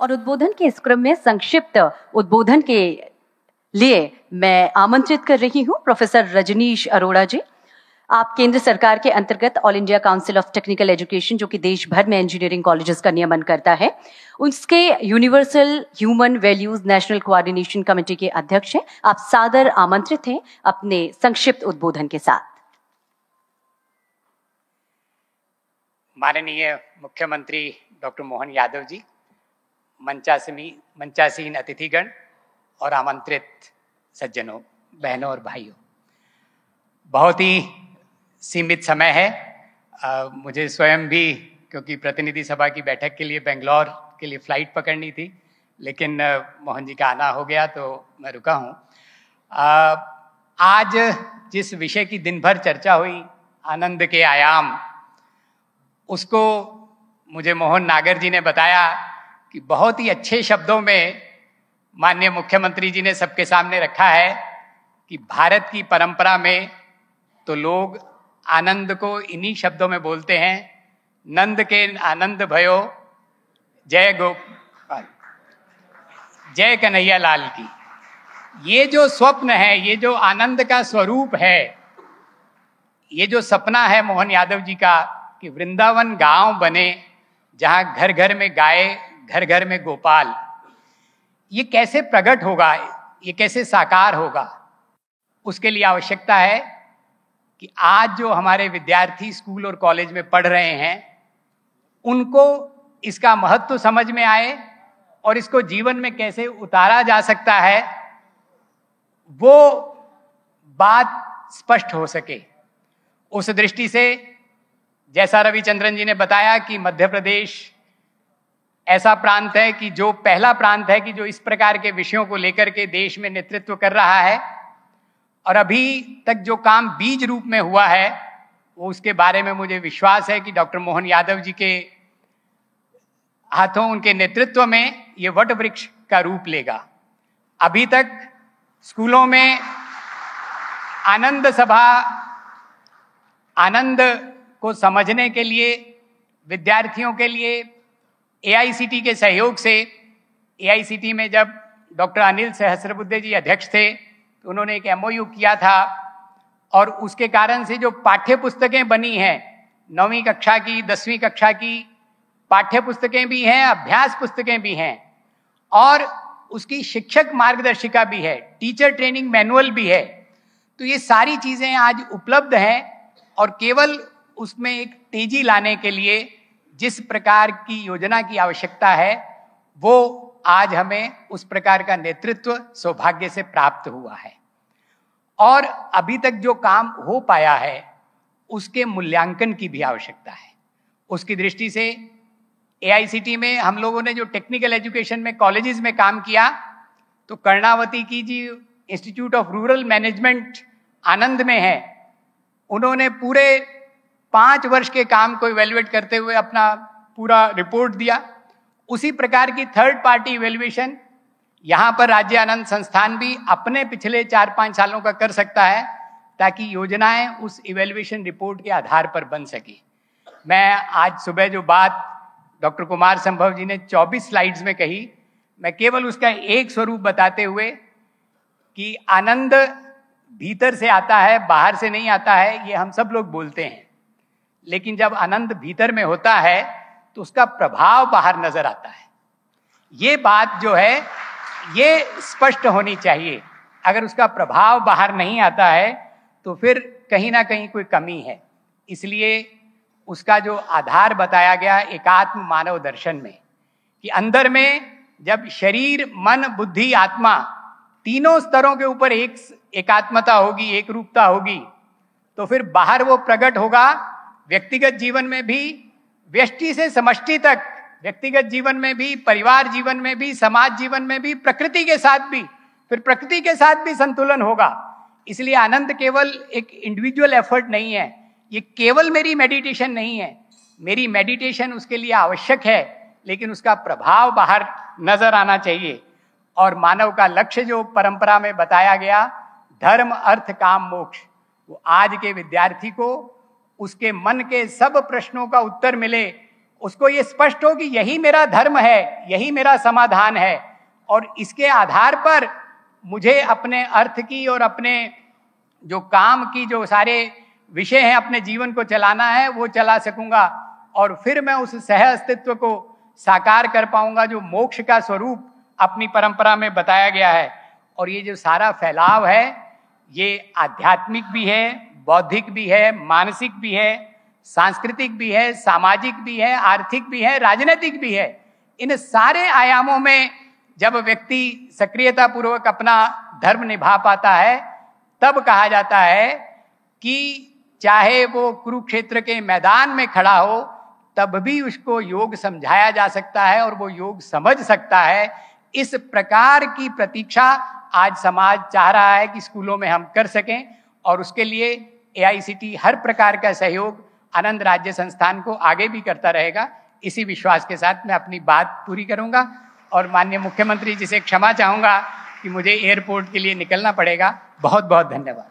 और उद्बोधन के इस क्रम में संक्षिप्त उद्बोधन के लिए मैं आमंत्रित कर रही हूं प्रोफेसर रजनीश अरोड़ा जी। आप केंद्र सरकार के अंतर्गत all India council of technical education, जो कि देश भर में इंजीनियरिंग कॉलेजेस का नियमन करता है, उसके universal human values national coordination committee के अध्यक्ष हैं। आप सादर आमंत्रित हैं अपने संक्षिप्त उद्बोधन के साथ। माननीय मुख्यमंत्री डॉक्टर मोहन यादव जी, मंचासीन अतिथिगण और आमंत्रित सज्जनों, बहनों और भाइयों, बहुत ही सीमित समय है। मुझे स्वयं भी, क्योंकि प्रतिनिधि सभा की बैठक के लिए बेंगलोर के लिए फ्लाइट पकड़नी थी, लेकिन मोहन जी का आना हो गया तो मैं रुका हूँ। आज जिस विषय की दिन भर चर्चा हुई, आनंद के आयाम, उसको मुझे मोहन नागर जी ने बताया कि बहुत ही अच्छे शब्दों में माननीय मुख्यमंत्री जी ने सबके सामने रखा है कि भारत की परंपरा में तो लोग आनंद को इन्हीं शब्दों में बोलते हैं, नंद के आनंद भयो, जय गोपाल, जय कन्हैया लाल की। ये जो स्वप्न है, ये जो आनंद का स्वरूप है, ये जो सपना है मोहन यादव जी का कि वृंदावन गांव बने जहां घर घर में गाय, घर घर में गोपाल, ये कैसे प्रकट होगा, ये कैसे साकार होगा? उसके लिए आवश्यकता है कि आज जो हमारे विद्यार्थी स्कूल और कॉलेज में पढ़ रहे हैं, उनको इसका महत्व समझ में आए और इसको जीवन में कैसे उतारा जा सकता है, वो बात स्पष्ट हो सके। उस दृष्टि से जैसा रविचंद्रन जी ने बताया कि मध्य प्रदेश ऐसा प्रांत है कि जो पहला प्रांत है कि जो इस प्रकार के विषयों को लेकर के देश में नेतृत्व कर रहा है, और अभी तक जो काम बीज रूप में हुआ है, वो उसके बारे में मुझे विश्वास है कि डॉक्टर मोहन यादव जी के हाथों, उनके नेतृत्व में ये वट वृक्ष का रूप लेगा। अभी तक स्कूलों में आनंद सभा, आनंद को समझने के लिए विद्यार्थियों के लिए एआईसीटी के सहयोग से, एआईसीटी में जब डॉक्टर अनिल सहस्रबुद्धे जी अध्यक्ष थे तो उन्होंने एक एमओयू किया था, और उसके कारण से जो पाठ्य पुस्तकें बनी हैं, 9वीं कक्षा की, 10वीं कक्षा की पाठ्य पुस्तकें भी हैं, अभ्यास पुस्तकें भी हैं, और उसकी शिक्षक मार्गदर्शिका भी है, टीचर ट्रेनिंग मैनुअल भी है। तो ये सारी चीजें आज उपलब्ध हैं, और केवल उसमें एक तेजी लाने के लिए जिस प्रकार की योजना की आवश्यकता है, वो आज हमें उस प्रकार का नेतृत्व सौभाग्य से प्राप्त हुआ है। और अभी तक जो काम हो पाया है, उसके मूल्यांकन की भी आवश्यकता है। उसकी दृष्टि से एआईसीटी में हम लोगों ने जो टेक्निकल एजुकेशन में कॉलेजेस में काम किया, तो कर्णावती की जी इंस्टीट्यूट ऑफ रूरल मैनेजमेंट आनंद में है, उन्होंने पूरे 5 वर्ष के काम को इवेल्युएट करते हुए अपना पूरा रिपोर्ट दिया। उसी प्रकार की थर्ड पार्टी इवेल्युएशन यहाँ पर राज्य आनंद संस्थान भी अपने पिछले 4-5 सालों का कर सकता है, ताकि योजनाएं उस इवेल्युएशन रिपोर्ट के आधार पर बन सके। मैं आज सुबह जो बात डॉक्टर कुमार संभव जी ने 24 स्लाइड्स में कही, मैं केवल उसका एक स्वरूप बताते हुए कि आनंद भीतर से आता है, बाहर से नहीं आता है, ये हम सब लोग बोलते हैं, लेकिन जब आनंद भीतर में होता है तो उसका प्रभाव बाहर नजर आता है। ये बात जो है ये स्पष्ट होनी चाहिए। अगर उसका प्रभाव बाहर नहीं आता है तो फिर कहीं ना कहीं कोई कमी है। इसलिए उसका जो आधार बताया गया एकात्म मानव दर्शन में, कि अंदर में जब शरीर, मन, बुद्धि, आत्मा, तीनों स्तरों के ऊपर एक एकात्मता होगी, एक रूपता होगी, तो फिर बाहर वो प्रकट होगा। व्यक्तिगत जीवन में भी, व्यष्टि से समष्टि तक, व्यक्तिगत जीवन में भी, परिवार जीवन में भी, समाज जीवन में भी, प्रकृति के साथ भी, फिर प्रकृति के साथ भी संतुलन होगा। इसलिए आनंद केवल एक इंडिविजुअल एफर्ट नहीं है, ये केवल मेरी मेडिटेशन नहीं है। मेरी मेडिटेशन उसके लिए आवश्यक है, लेकिन उसका प्रभाव बाहर नजर आना चाहिए। और मानव का लक्ष्य जो परंपरा में बताया गया, धर्म, अर्थ, काम, मोक्ष, वो आज के विद्यार्थी को उसके मन के सब प्रश्नों का उत्तर मिले उसको ये स्पष्ट हो कि यही मेरा धर्म है, यही मेरा समाधान है, और इसके आधार पर मुझे अपने अर्थ की और अपने जो काम की जो सारे विषय हैं अपने जीवन को चलाना है वो चला सकूंगा, और फिर मैं उस सह अस्तित्व को साकार कर पाऊंगा जो मोक्ष का स्वरूप अपनी परंपरा में बताया गया है। और ये जो सारा फैलाव है ये आध्यात्मिक भी है, बौद्धिक भी है, मानसिक भी है, सांस्कृतिक भी है, सामाजिक भी है, आर्थिक भी है, राजनीतिक भी है। इन सारे आयामों में जब व्यक्ति सक्रियता पूर्वक अपना धर्म निभा पाता है तब कहा जाता है कि चाहे वो कुरुक्षेत्र के मैदान में खड़ा हो तब भी उसको योग समझाया जा सकता है और वो योग समझ सकता है। इस प्रकार की प्रतीक्षा आज समाज चाह रहा है कि स्कूलों में हम कर सकें, और उसके लिए AICTE हर प्रकार का सहयोग आनंद राज्य संस्थान को आगे भी करता रहेगा। इसी विश्वास के साथ मैं अपनी बात पूरी करूंगा और माननीय मुख्यमंत्री जी से क्षमा चाहूंगा कि मुझे एयरपोर्ट के लिए निकलना पड़ेगा। बहुत बहुत धन्यवाद।